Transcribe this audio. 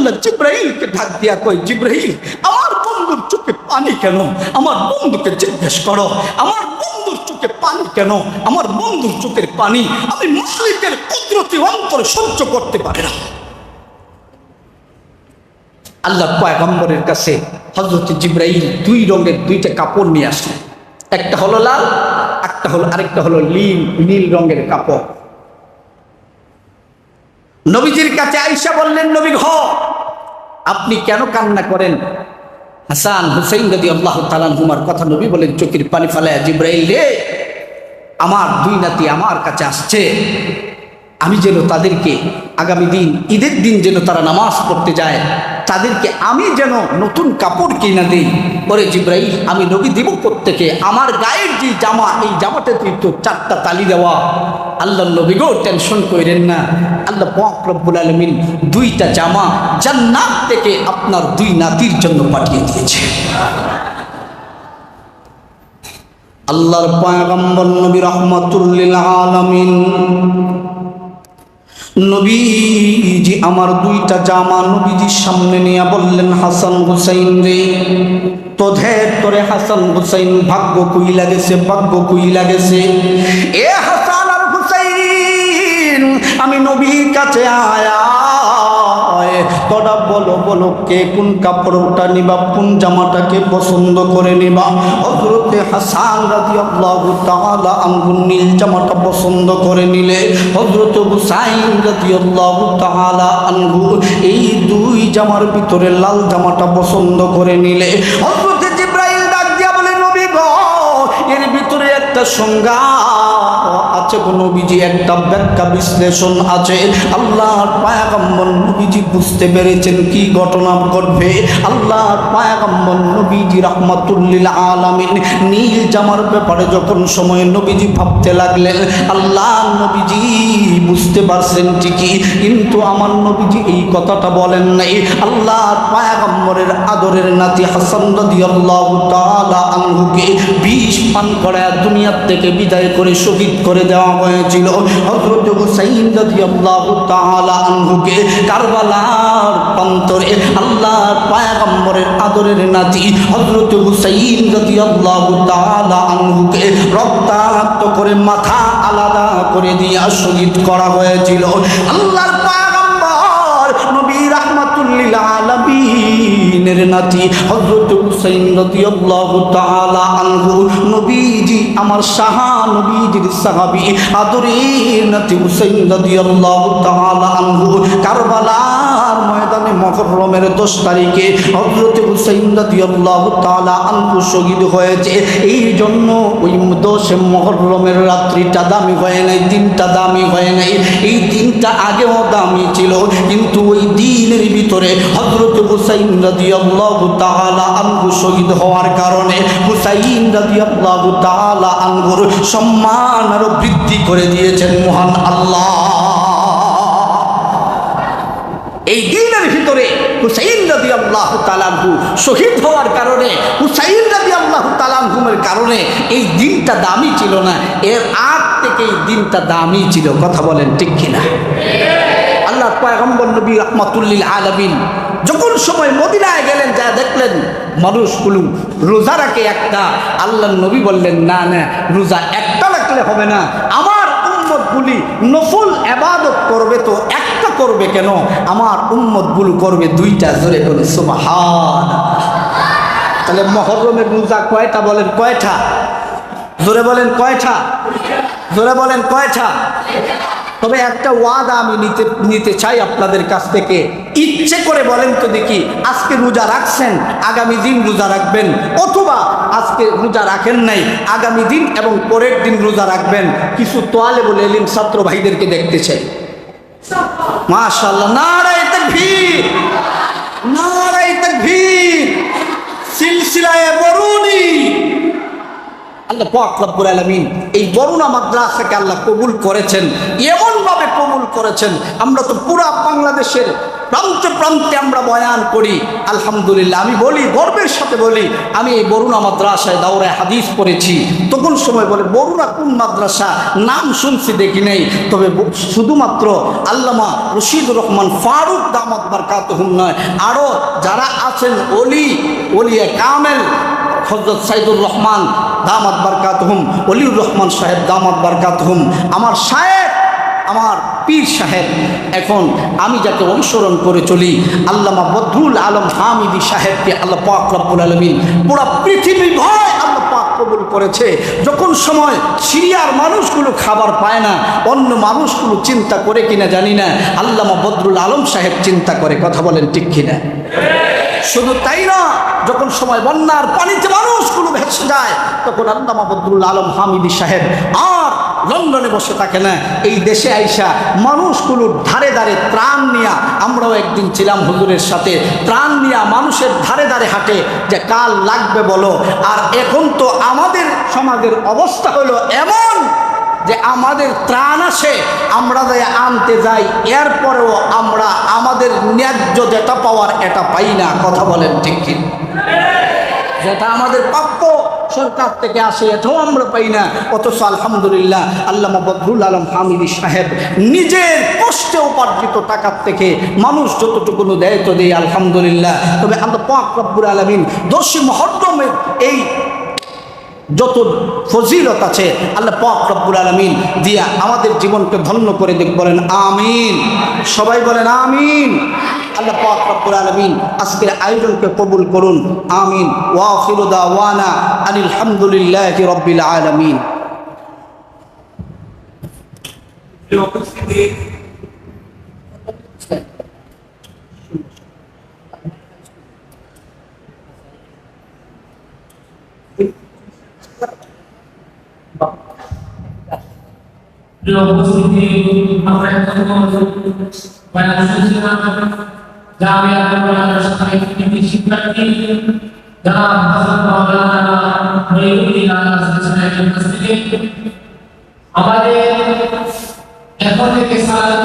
আল্লাহ জিব্রাইলকে ডাক দিয়া কই, জিব্রাইল আমার বন্ধুর চোখে পানি কেন? আমার বন্ধুকে জিজ্ঞেস করো আমার বন্ধুর চোখে পানি কেন? আমার বন্ধুর চোখের পানি আমি মালিকের কুদরতি অন্তরে সহ্য করতে পারি না। আল্লাহ পয়গম্বরের কাছে হযরত জিব্রাইল দুই রঙের দুইটা কাপড় নিয়ে আসলেন, একটা হলো লাল, আরেকটা হলো নীল রঙের কাপড়। নবীজির কাছে আয়েশা বললেন, নবী গো আপনি কেন কান্না করেন? হাসান হুসাইন রাদিয়াল্লাহু তাআলা আনহুমার কথা নবী বলেন চোখের পানি ফেলায়া, জিব্রাইল রে আমার দুই নাতি আমার কাছে আসছে, আমি যেন তাদেরকে আগামী দিন ঈদের দিন যেন তারা নামাজ পড়তে যায়, তাদেরকে আমি যেন নতুন কাপড় কিনা দিই। ওরে জিব্রাইল আমি নবী দিব প্রত্যেকে, আমার গায়ের যে জামা এই জামাটা তো 4টা তালি দেওয়া। আল্লাহ নবী গো টেনশন করেন না, আল্লাহ পাক রব্বুল আলামিন 2টা জামা জান্নাত থেকে আপনার 2 নাতির জন্য পাঠিয়ে দিয়েছে। আল্লাহর পয়গম্বর নবী রাহমাতুল লিল আলামিন নবীজি আমার 2টা জামা নবীজির সামনে নিয়ে বললেন, হাসান হুসাইন রে তোদের করে হাসান হুসাইন ভাগ্য কই লাগেছে, ভাগ্য কই লাগেছে। এ হাসান আর হুসাইন আমি নবীর কাছে আয়া, তোরা বলো বলো কে কোন কাপড়টা নিবা, কোন জামাটাকে পছন্দ করে নিবা। হযরতে হাসান রাদিয়াল্লাহু তাআলা আনহু নীল জামাটা পছন্দ করে নিলে, হযরতে হুসাইন রাদিয়াল্লাহু তাআলা আনহু এই 2 জামার ভিতরে লাল জামাটা পছন্দ করে নিলে। হযরতে জিব্রাইল ডাক দিয়া বলে, নবী গো এর ভিতরে একটা সংজ্ঞা আছে গো নবীজি, একটা ব্যাখ্যা বিশ্লেষণ আছে। আল্লাহর পয়গম্বর নবীজি বুঝতে পেরেছেন কি ঘটনা ঘটবে। আল্লাহর পয়গম্বর নবীজি রাহমাতুল লিল আলামিন নীল জামার ব্যাপারে যখন সময় নবীজি ভাবতে লাগলেন, আল্লাহ নবীজি বুঝতে পারছেন ঠিকই, কিন্তু আমার নবীজি এই কথাটা বলেন নাই। আল্লাহর পয়গম্বরের আদরের নাতি হাসান রাদিয়াল্লাহু তাআলা আনহুকে বিষ পান করায় দুনিয়া থেকে বিদায় করে শহীদ করে দেওয়া হয়েছিল। হযরত হুসাইন রাদিয়াল্লাহু তাআলা আনহুকে কারবালার প্রান্তরে আল্লাহর পয়গম্বরের আদরের নাতি হযরত হুসাইন রাদিয়াল্লাহু তাআলা আনহুকে রক্তাক্ত করে মাথা আলাদা করে দিয়ে শহীদ করা হয়েছিল। আল্লাহর পয়গম্বর নবী রাহমাতুল লিল আলামিনের নাতি হযরত হুসাইন রাদিয়াল্লাহু তাআলা আনহু নবীজি আমার সাহা নবীজির সাহাবী আদরের নাতি হুসাইন রাদিয়াল্লাহু তাআলা আনহু কারবালার ময়দানে মুহররমের 10 তারিখে হযরত হুসাইন রাদিয়াল্লাহু তাআলা আনহু শহীদ হয়েছে। এই জন্য ওই 10 মুহররমের রাত্রিটা দামি হয় নাই, দিনটা দামি হয় নাই। এই দিনটা আগেও দামি ছিল, কিন্তু ওই দিনের ভিতরে হযরত হুসাইন রাদিয়াল্লাহু তাআলা আনহু শহীদ হওয়ার কারণে হুসাইন রাদিয়াল্লাহু তাআলা আনহুর সম্মান আরো বৃদ্ধি করে দিয়েছেন মহান আল্লাহ। এই দিনের ভিতরে হুসাইন রাদিয়াল্লাহু তাআলা আনহু শহীদ হওয়ার কারণে, হুসাইন রাদিয়াল্লাহু তাআলা আনহুর কারণে এই দিনটা দামি ছিল না, এর আগ থেকে এই দিনটা দামি ছিল। কথা বলেন ঠিক কিনা? আল্লাহর পয়গম্বর নবী রাহমাতুল লিল আলামিন যখন সময় মদিনায় গেলেন, যা দেখলেন মানুষগুলো রোজা রাখে একটা। আল্লাহর নবী বললেন, না না রোজা একটা রাখলে হবে না, আমার উম্মতগুলি নফল ইবাদত করবে তো একটা করবে কেন, আমার উম্মতগুলো করবে 2টা। জোরে বলে সুবহানাল্লাহ। তাহলে মুহররমের রোজা কয়টা বলেন? কয়টা? জোরে বলেন কয়টা? জোরে বলেন কয়টা? তবে একটা ওয়াদা আমি নিতে চাই আপনাদের কাছ থেকে, ইচ্ছে করে বলেন তো দেখি, আজকে রোজা রাখছেন আগামী দিন রোজা রাখবেন, অথবা আজকে রোজা রাখেন নাই আগামী দিন এবং পরের দিন রোজা রাখবেন। কিছু তালেবুল ইলম ছাত্র ভাইদেরকে দেখতে চাই। মাশাআল্লাহ, নারায়ে তাকবীর, নারায়ে তাকবীর, সিলসিলায়ে বরুনি। আল্লাহ পাক রব্বুল আলামিন এই বরুণা মাদ্রাসাকে আল্লাহ কবুল করেছেন, এমন ভাবে কবুল করেছেন। আমরা তো পুরা বাংলাদেশের প্রান্তে প্রান্তে আমরা বয়ান করি। আলহামদুলিল্লাহ, আমি বলি, গর্বের সাথে বলি, আমি এই বরুণা মাদ্রাসায় দাওরায়ে হাদিস পড়েছি। তখন সময় বলে বরুণা কোন মাদ্রাসা, নাম শুনছি দেখি নেই, তবে শুধুমাত্র আল্লামা রশিদুর রহমান ফারুক দামাত বারকাতুহুম নয়, আরও যারা আছেন ওলিয়ে কামেল, হযরত সাইদুর রহমান দামাত বারকাতুহুম, ওলিউর রহমান সাহেব দামাত বারকাতুহুম, আমার সাহেব, আমার পীর সাহেব, এখন আমি যাকে অনুসরণ করে চলি, আল্লামা বদরুল আলম হামিদি সাহেবকে আল্লাহ পাক রব্বুল আলামিন পুরা পৃথিবী ভয় আল্লাহ পাক কবুল করেছে। যখন সময় সিরিয়ার মানুষগুলো খাবার পায় না, অন্য মানুষগুলো চিন্তা করে কিনা জানি না, আল্লামা বদরুল আলম সাহেব চিন্তা করে। কথা বলেন ঠিক কিনা? শুধু তাই না, যখন সময় বন্যার পানিতে মানুষগুলো ভেসে যায়, তখন আল্লামা বদরুল আলম হামিদি সাহেব আর লন্ডনে বসে থাকে না, এই দেশে আইসা মানুষগুলোর ধারে ধারে ত্রাণ নিয়া, আমরাও একদিন ছিলাম হুজুরের সাথে, ত্রাণ নিয়া মানুষের ধারে ধারে হাঁটে যে কাল লাগবে বলো। আর এখন তো আমাদের সমাজের অবস্থা হলো এমন যে আমাদের ত্রাণ আসে, আমরা যাই আনতে যাই, এরপরেও আমরা আমাদের ন্যায্য যেটা পাওয়ার এটা পাই না। কথা বলেন ঠিক কি? যেটা আমাদের প্রাপ্য সরকার থেকে আসে এটাও আমরা পাই না। অথচ আলহামদুলিল্লাহ আল্লামা বদরুল আলম হামিদি সাহেব নিজের কষ্টে উপার্জিত টাকার থেকে মানুষ যতটুকু দেয় তো দেয় আলহামদুলিল্লাহ। তবে আল্লাহ পাক রব্বুল আলামিন 10 মুহররমের এই যত ফজিলত আছে আল্লাহ পাক রব্বুল আলামিন দিয়া আমাদের জীবনকে ধন্য করে দিক। বলেন আমিন, সবাই বলেন আমিন। আল্লাহ পাক রব্বুল আলামিন আজকের আয়োজনকে কবুল করুন, আমিন। ওয়া আখিরু দাওয়ানা আনিল হামদুলিল্লাহি রাব্বিল আলামিন। উপস্থিতি আমরা এখন বয়ান শুনছিলাম, জামিয়া মাদ্রাসার শিক্ষার্থী যারা হযরত মাওলানা মঈনুদ্দিন আল-আজহারী সাহেবের কাছ থেকে আমাদের এখন থেকে সালাত